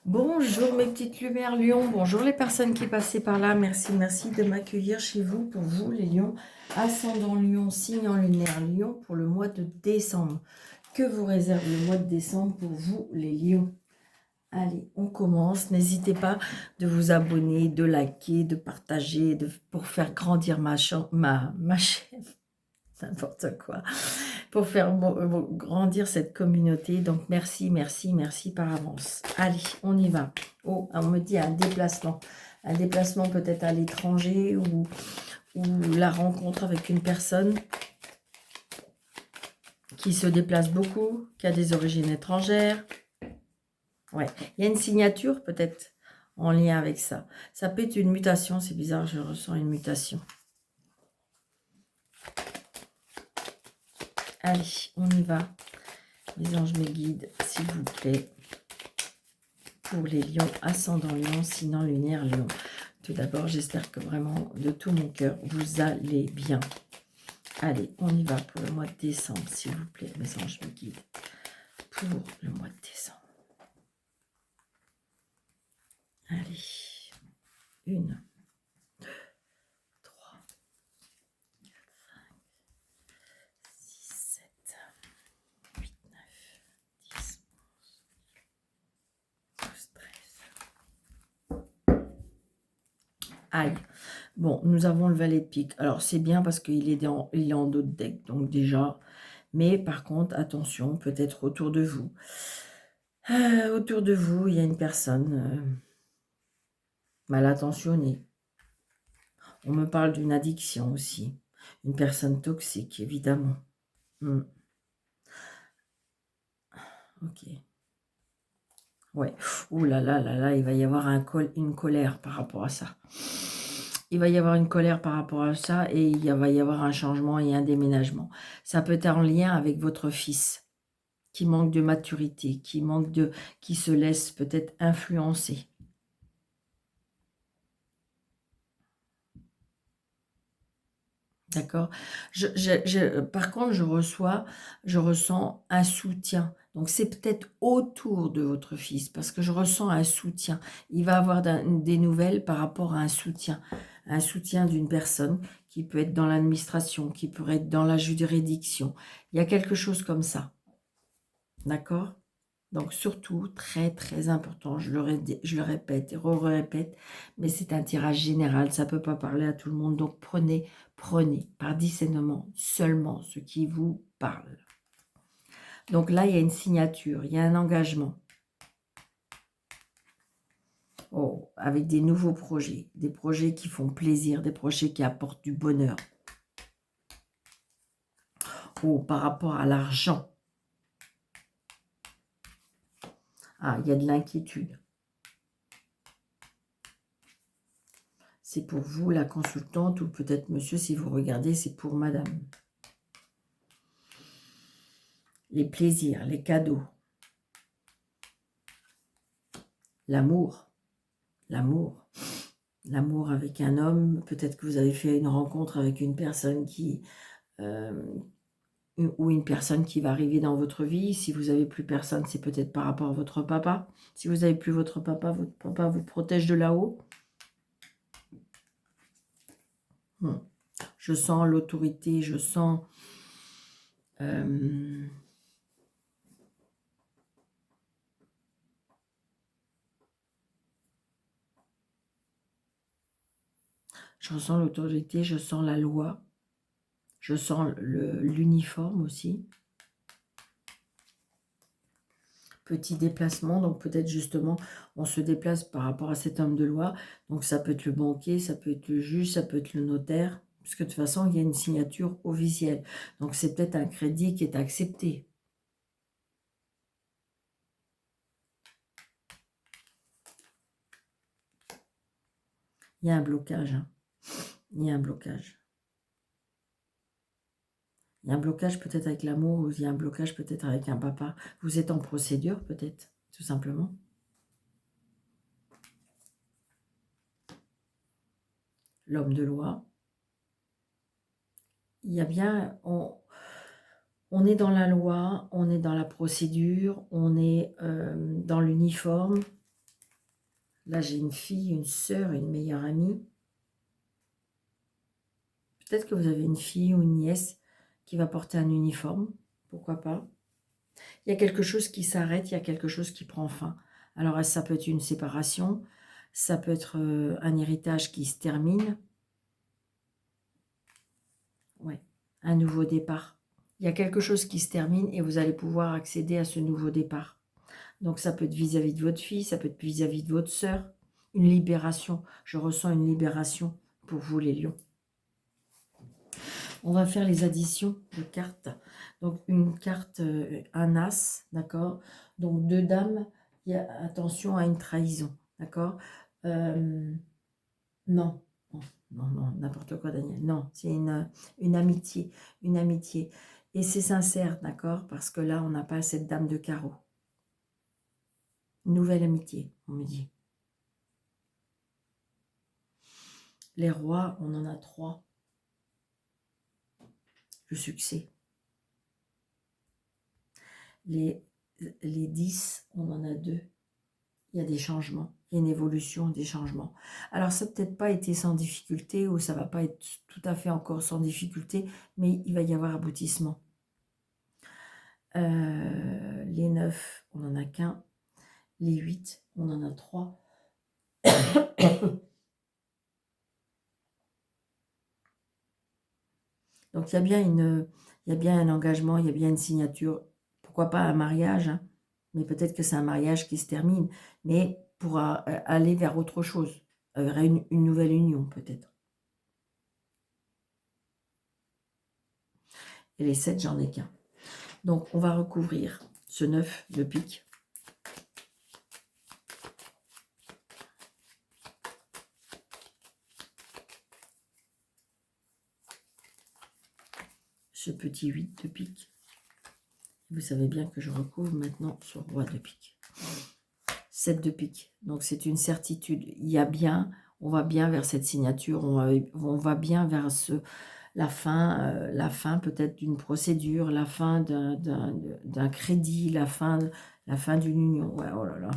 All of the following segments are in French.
Bonjour mes petites lumières lions, bonjour les personnes qui passaient par là, merci de m'accueillir chez vous, pour vous les lions, ascendant lion, signe en lunaire lion pour le mois de décembre. Que vous réserve le mois de décembre pour vous les lions? Allez, on commence, n'hésitez pas de vous abonner, de liker, de partager, pour faire grandir ma chaîne, n'importe quoi, pour faire grandir cette communauté. Donc merci par avance. Allez, on y va. Oh, on me dit un déplacement peut-être à l'étranger, ou la rencontre avec une personne qui se déplace beaucoup, qui a des origines étrangères. Ouais, il y a une signature peut-être en lien avec ça. Ça peut être une mutation, c'est bizarre, je ressens une mutation. Allez, on y va. Les anges me guident, s'il vous plaît, pour les lions, ascendant lion, sinon lunaire lion. Tout d'abord, j'espère que vraiment, de tout mon cœur, vous allez bien. Allez, on y va pour le mois de décembre, s'il vous plaît, mes anges me guident, pour le mois de décembre. Allez, 1, 2, 3, 4, 5, 6, 7, 8, 9, 10, 11, 12, 13. Aïe. Bon, nous avons le valet de pique. Alors, c'est bien parce qu'il est en dos de deck, donc déjà. Mais par contre, attention, peut-être autour de vous. Autour de vous, il y a une personne mal intentionnée. On me parle d'une addiction aussi. Une personne toxique, évidemment. Ok. Ouais. Ouh là là là là, il va y avoir une colère par rapport à ça. Il va y avoir une colère par rapport à ça, et il va y avoir un changement et un déménagement. Ça peut être en lien avec votre fils, qui manque de maturité, qui se laisse peut-être influencer. D'accord. Par contre, je ressens un soutien. Donc, c'est peut-être autour de votre fils, parce que je ressens un soutien. Il va avoir des nouvelles par rapport à un soutien d'une personne qui peut être dans l'administration, qui pourrait être dans la juridiction. Il y a quelque chose comme ça. D'accord? Donc, surtout, très, très important, je le répète et re-répète, mais c'est un tirage général, ça ne peut pas parler à tout le monde. Donc, prenez par discernement seulement ce qui vous parle. Donc là, il y a une signature, il y a un engagement. Oh, avec des nouveaux projets, des projets qui font plaisir, des projets qui apportent du bonheur. Oh, par rapport à l'argent. Ah, il y a de l'inquiétude. C'est pour vous, la consultante, ou peut-être monsieur, si vous regardez, c'est pour madame. Les plaisirs, les cadeaux. L'amour. L'amour. L'amour avec un homme. Peut-être que vous avez fait une rencontre avec une personne ou une personne qui va arriver dans votre vie. Si vous n'avez plus personne, c'est peut-être par rapport à votre papa. Si vous n'avez plus votre papa vous protège de là-haut. Je sens l'autorité, je sens... je ressens l'autorité, je sens la loi. Je sens l'uniforme aussi. Petit déplacement, donc peut-être justement, on se déplace par rapport à cet homme de loi. Donc ça peut être le banquier, ça peut être le juge, ça peut être le notaire. Puisque de toute façon, il y a une signature officielle. Donc c'est peut-être un crédit qui est accepté. Il y a un blocage. Hein. Il y a un blocage. Il y a un blocage peut-être avec l'amour, ou il y a un blocage peut-être avec un papa. Vous êtes en procédure peut-être, tout simplement. L'homme de loi. Il y a bien... On est dans la loi, on est dans la procédure, on est dans l'uniforme. Là, j'ai une fille, une sœur, une meilleure amie. Peut-être que vous avez une fille ou une nièce qui va porter un uniforme. Pourquoi pas? Il y a quelque chose qui s'arrête, il y a quelque chose qui prend fin. Alors, ça peut être une séparation, ça peut être un héritage qui se termine. Ouais, un nouveau départ. Il y a quelque chose qui se termine et vous allez pouvoir accéder à ce nouveau départ. Donc, ça peut être vis-à-vis de votre fille, ça peut être vis-à-vis de votre sœur. Une libération. Je ressens une libération pour vous, les lions. On va faire les additions de cartes. Donc, une carte, un as, d'accord? Donc, deux dames, il y a attention à une trahison, d'accord? Non, non, n'importe quoi, Daniel. Non, c'est une amitié, une amitié. Et c'est sincère, d'accord? Parce que là, on n'a pas cette dame de carreau. Nouvelle amitié, on me dit. Les rois, on en a 3. Le succès. Les 10, on en a 2. Il y a des changements, il y a une évolution, des changements. Alors, ça n'a peut-être pas été sans difficulté ou ça ne va pas être tout à fait encore sans difficulté, mais il va y avoir aboutissement. Les 9, on n'en a qu'un. Les 8, on en a 3. Donc, il y a bien un engagement, il y a bien une signature. Pourquoi pas un mariage, hein, mais peut-être que c'est un mariage qui se termine, mais pour aller vers autre chose, vers une nouvelle union peut-être. Et les 7, j'en ai qu'un. Donc, on va recouvrir ce 9 de pique. Ce petit 8 de pique. Vous savez bien que je recouvre maintenant ce roi de pique. 7 de pique. Donc, c'est une certitude. Il y a bien, on va bien vers cette signature, on va bien vers la fin peut-être d'une procédure, la fin d'un crédit, la fin d'une union. Ouais, oh là là.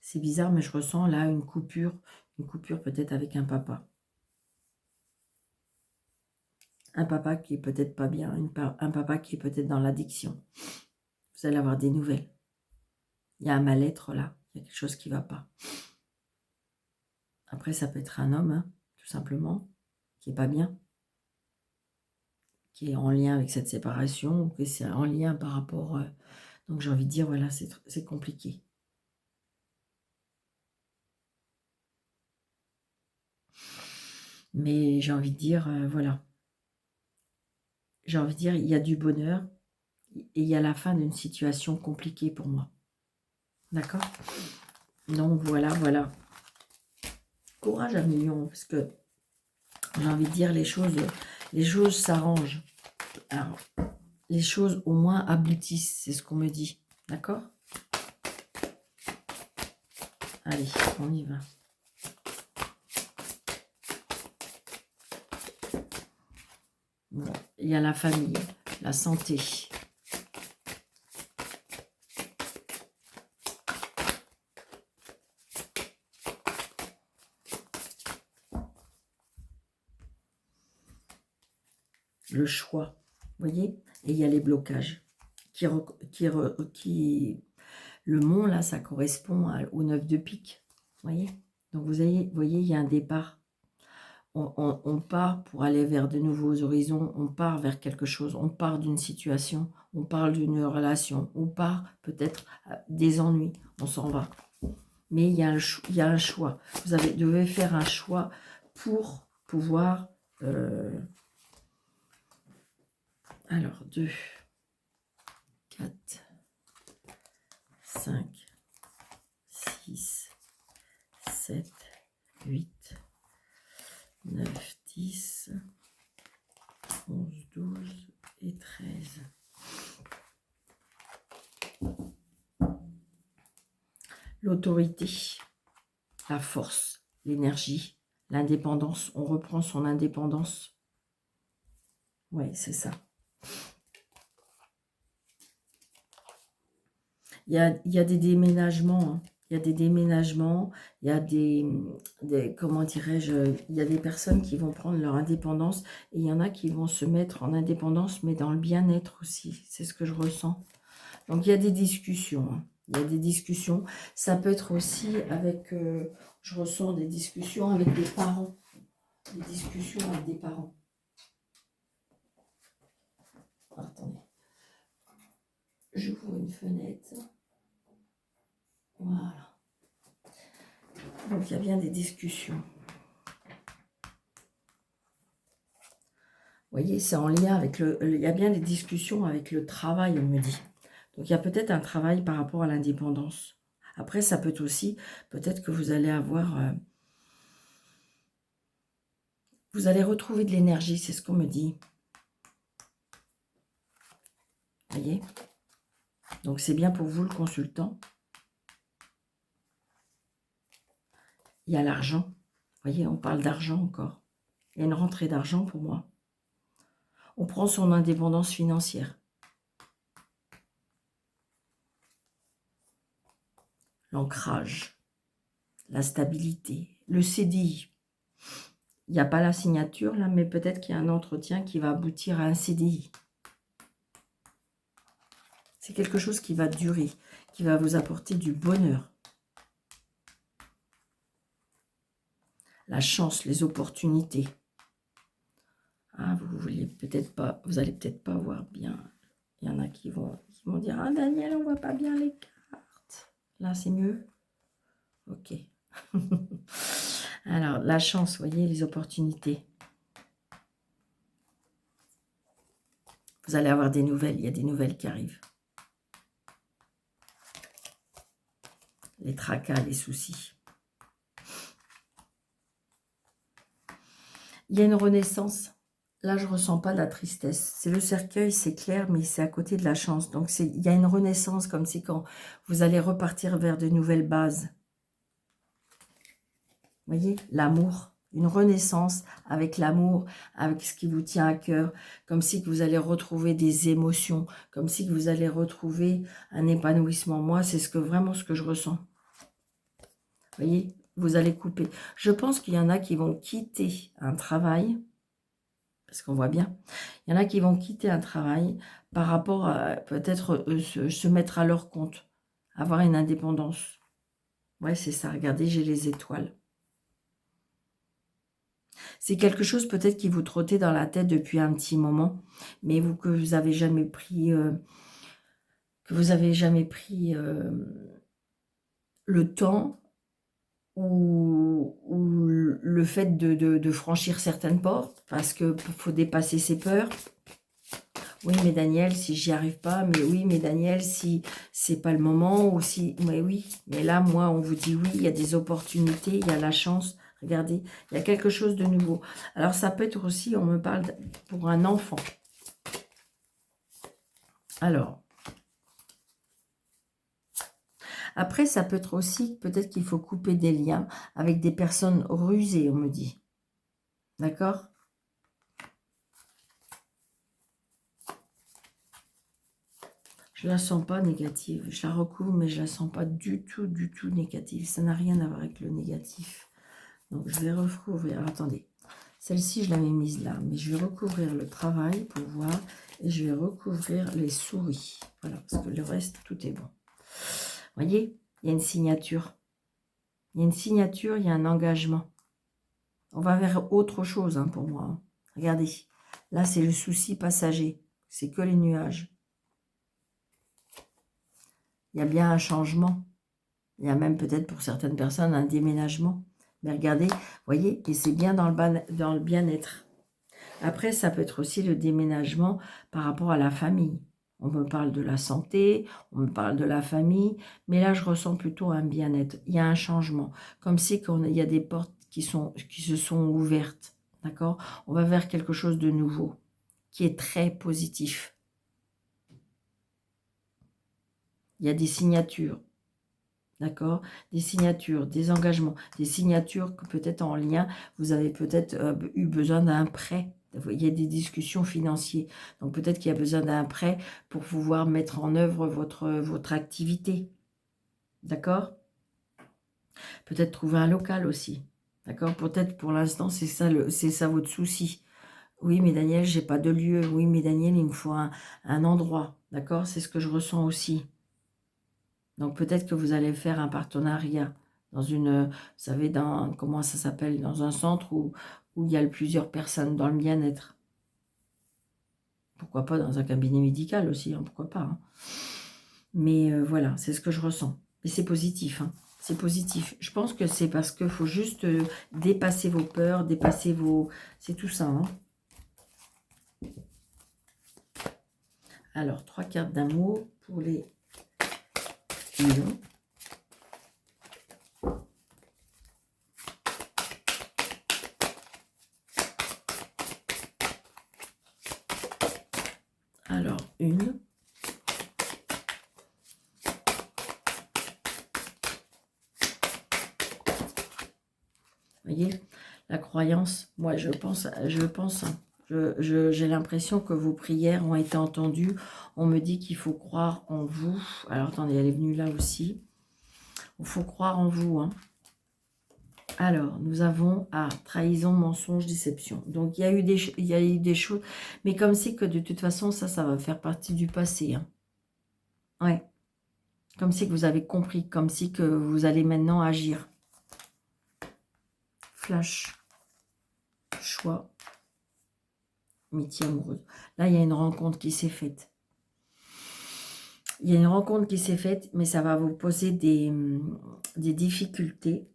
C'est bizarre, mais je ressens là une coupure peut-être avec un papa. Un papa qui est peut-être pas bien, un papa qui est peut-être dans l'addiction. Vous allez avoir des nouvelles. Il y a un mal-être là, il y a quelque chose qui ne va pas. Après, ça peut être un homme, hein, tout simplement, qui n'est pas bien, qui est en lien avec cette séparation, ou que c'est en lien par rapport... donc j'ai envie de dire, voilà, c'est compliqué. Mais j'ai envie de dire, voilà. J'ai envie de dire, il y a du bonheur et il y a la fin d'une situation compliquée pour moi. D'accord? Donc voilà. Courage à millions, parce que j'ai envie de dire, les choses s'arrangent. Alors, les choses au moins aboutissent, c'est ce qu'on me dit. D'accord? Allez, on y va. Bon, il y a la famille, la santé. Le choix, vous voyez? Et il y a les blocages. Le mont, là, ça correspond au 9 de pique. Vous voyez? Donc, vous voyez, il y a un départ. On part pour aller vers de nouveaux horizons, on part vers quelque chose, on part d'une situation, on parle d'une relation, on part peut-être des ennuis, on s'en va. Mais il y a un choix. Vous devez faire un choix pour pouvoir... alors, 2, 4, 5, 6, 7, 8, 9, 10, 11, 12 et 13. L'autorité, la force, l'énergie, l'indépendance. On reprend son indépendance. Oui, c'est ça. Il y a des déménagements, hein. Il y a des déménagements, il y a comment dirais-je, il y a des personnes qui vont prendre leur indépendance et il y en a qui vont se mettre en indépendance, mais dans le bien-être aussi. C'est ce que je ressens. Donc, il y a des discussions, hein. Il y a des discussions. Ça peut être aussi avec, je ressens des discussions avec des parents. Des discussions avec des parents. Attendez. J'ouvre une fenêtre. Voilà. Donc, il y a bien des discussions. Vous voyez, c'est en lien avec il y a bien des discussions avec le travail, on me dit. Donc, il y a peut-être un travail par rapport à l'indépendance. Après, ça peut être aussi, peut-être que vous allez avoir... vous allez retrouver de l'énergie, c'est ce qu'on me dit. Vous voyez? Donc, c'est bien pour vous, le consultant. Il y a l'argent. Vous voyez, on parle d'argent encore. Il y a une rentrée d'argent pour moi. On prend son indépendance financière. L'ancrage, la stabilité, le CDI. Il n'y a pas la signature là, mais peut-être qu'il y a un entretien qui va aboutir à un CDI. C'est quelque chose qui va durer, qui va vous apporter du bonheur. La chance, les opportunités. Ah, vous allez peut-être pas voir bien. Il y en a qui vont dire, ah Daniel, on voit pas bien les cartes. Là, c'est mieux. Ok. Alors, la chance, vous voyez, les opportunités. Vous allez avoir des nouvelles, il y a des nouvelles qui arrivent. Les tracas, les soucis. Il y a une renaissance. Là, je ne ressens pas de la tristesse. C'est le cercueil, c'est clair, mais c'est à côté de la chance. Donc, il y a une renaissance, comme si quand vous allez repartir vers de nouvelles bases. Vous voyez, l'amour. Une renaissance avec l'amour, avec ce qui vous tient à cœur. Comme si que vous allez retrouver des émotions. Comme si que vous allez retrouver un épanouissement. Moi, c'est vraiment ce que je ressens. Vous voyez, vous allez couper. Je pense qu'il y en a qui vont quitter un travail. Parce qu'on voit bien, il y en a qui vont quitter un travail par rapport à peut-être se mettre à leur compte, avoir une indépendance. Ouais, c'est ça, regardez, j'ai les étoiles. C'est quelque chose peut-être qui vous trottait dans la tête depuis un petit moment, mais que vous avez jamais pris, le temps ou le fait de franchir certaines portes, parce qu'il faut dépasser ses peurs. Oui, mais Daniel, si j'y arrive pas, mais oui, mais Daniel, si c'est pas le moment, ou si... Mais oui, mais là, moi, on vous dit oui, il y a des opportunités, il y a la chance. Regardez, il y a quelque chose de nouveau. Alors, ça peut être aussi, on me parle pour un enfant. Alors, après, ça peut être aussi, peut-être qu'il faut couper des liens avec des personnes rusées, on me dit. D'accord ? Je la sens pas négative. Je la recouvre, mais je la sens pas du tout négative. Ça n'a rien à voir avec le négatif. Donc, je vais recouvrir. Alors, attendez. Celle-ci, je l'avais mise là. Mais je vais recouvrir le travail pour voir. Et je vais recouvrir les souris. Voilà, parce que le reste, tout est bon. Vous voyez, il y a une signature. Il y a une signature, il y a un engagement. On va vers autre chose hein, pour moi. Regardez. Là, c'est le souci passager. C'est que les nuages. Il y a bien un changement. Il y a même peut-être pour certaines personnes un déménagement. Mais regardez, vous voyez, et c'est bien dans le bien-être. Après, ça peut être aussi le déménagement par rapport à la famille. On me parle de la santé, on me parle de la famille, mais là, je ressens plutôt un bien-être. Il y a un changement, comme si il y a des portes qui se sont ouvertes, d'accord? On va vers quelque chose de nouveau, qui est très positif. Il y a des signatures. D'accord? Des signatures, des engagements, des signatures que peut-être en lien, vous avez peut-être eu besoin d'un prêt. Il y a des discussions financières. Donc peut-être qu'il y a besoin d'un prêt pour pouvoir mettre en œuvre votre activité. D'accord? Peut-être trouver un local aussi. D'accord? Peut-être pour l'instant, c'est ça votre souci. Oui, mais Daniel, j'ai pas de lieu. Oui, mais Daniel, il me faut un endroit. D'accord? C'est ce que je ressens aussi. Donc peut-être que vous allez faire un partenariat dans une, vous savez, comment ça s'appelle, dans un centre où il y a plusieurs personnes dans le bien-être. Pourquoi pas dans un cabinet médical aussi, hein, pourquoi pas. Hein. Mais voilà, c'est ce que je ressens. Et c'est positif, hein. C'est positif. Je pense que c'est parce qu'il faut juste dépasser vos peurs, dépasser vos... C'est tout ça, hein. Alors, 3 cartes d'amour pour les lions. Alors, une. Vous voyez, la croyance, moi je pense, j'ai l'impression que vos prières ont été entendues. On me dit qu'il faut croire en vous. Alors attendez, elle est venue là aussi. Il faut croire en vous. Hein. Alors, nous avons trahison, mensonge, déception. Donc, il y a eu des choses, mais comme c'est que de toute façon, ça va faire partie du passé. Hein. Ouais. Comme si que vous avez compris, comme si que vous allez maintenant agir. Flash. Choix. Amitié amoureuse. Là, il y a une rencontre qui s'est faite. Il y a une rencontre qui s'est faite, mais ça va vous poser des difficultés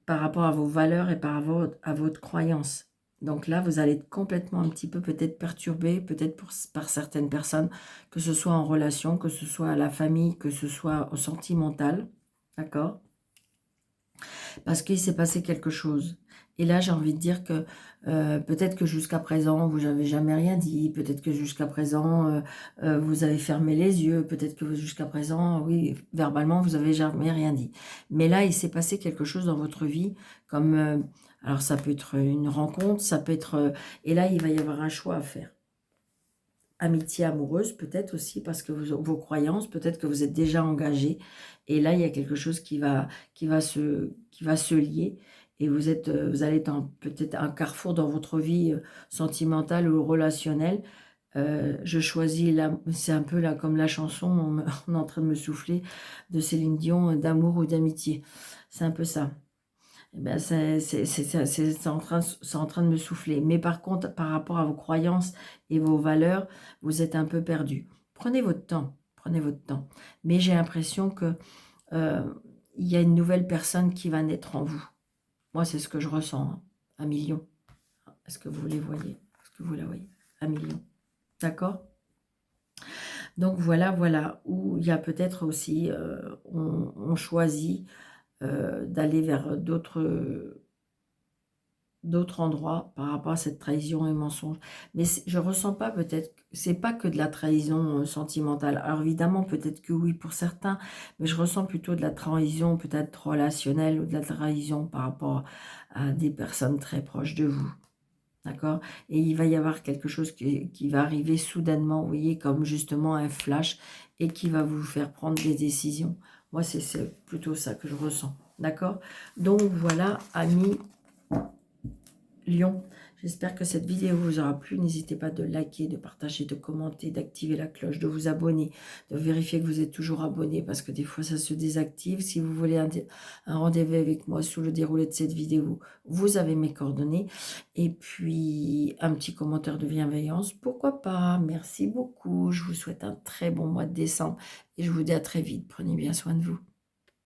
par rapport à vos valeurs et par rapport à votre croyance. Donc là, vous allez être complètement un petit peu peut-être perturbé, peut-être par certaines personnes, que ce soit en relation, que ce soit à la famille, que ce soit au sentimental. D'accord? Parce qu'il s'est passé quelque chose. Et là, j'ai envie de dire que peut-être que jusqu'à présent, vous n'avez jamais rien dit. Peut-être que jusqu'à présent, vous avez fermé les yeux. Peut-être que jusqu'à présent, oui, verbalement, vous n'avez jamais rien dit. Mais là, il s'est passé quelque chose dans votre vie. Comme, alors, ça peut être une rencontre, ça peut être... et là, il va y avoir un choix à faire. Amitié amoureuse, peut-être aussi, parce que vos croyances, peut-être que vous êtes déjà engagé. Et là, il y a quelque chose qui va se lier. Et vous allez être peut-être un carrefour dans votre vie sentimentale ou relationnelle. Je choisis, c'est un peu là comme la chanson, on est en train de me souffler, de Céline Dion, d'amour ou d'amitié. C'est un peu ça. Eh ben, c'est en train de me souffler. Mais par contre, par rapport à vos croyances et vos valeurs, vous êtes un peu perdu. Prenez votre temps, prenez votre temps. Mais j'ai l'impression que il y a une nouvelle personne qui va naître en vous. Moi, c'est ce que je ressens. Hein. 1 million. Est-ce que vous les voyez? Est-ce que vous la voyez? 1 million. D'accord? Donc voilà, voilà. Où il y a peut-être aussi, on choisit d'aller vers d'autres endroits par rapport à cette trahison et mensonge. Mais je ressens pas peut-être, c'est pas que de la trahison sentimentale. Alors évidemment, peut-être que oui pour certains, mais je ressens plutôt de la trahison peut-être relationnelle ou de la trahison par rapport à des personnes très proches de vous. D'accord? Et il va y avoir quelque chose qui va arriver soudainement, vous voyez, comme justement un flash, et qui va vous faire prendre des décisions. Moi, c'est plutôt ça que je ressens. D'accord? Donc voilà, amis Lion, j'espère que cette vidéo vous aura plu. N'hésitez pas de liker, de partager, de commenter, d'activer la cloche, de vous abonner, de vérifier que vous êtes toujours abonné parce que des fois ça se désactive. Si vous voulez un rendez-vous avec moi sous le déroulé de cette vidéo, vous avez mes coordonnées. Et puis un petit commentaire de bienveillance, pourquoi pas. Merci beaucoup. Je vous souhaite un très bon mois de décembre et je vous dis à très vite. Prenez bien soin de vous.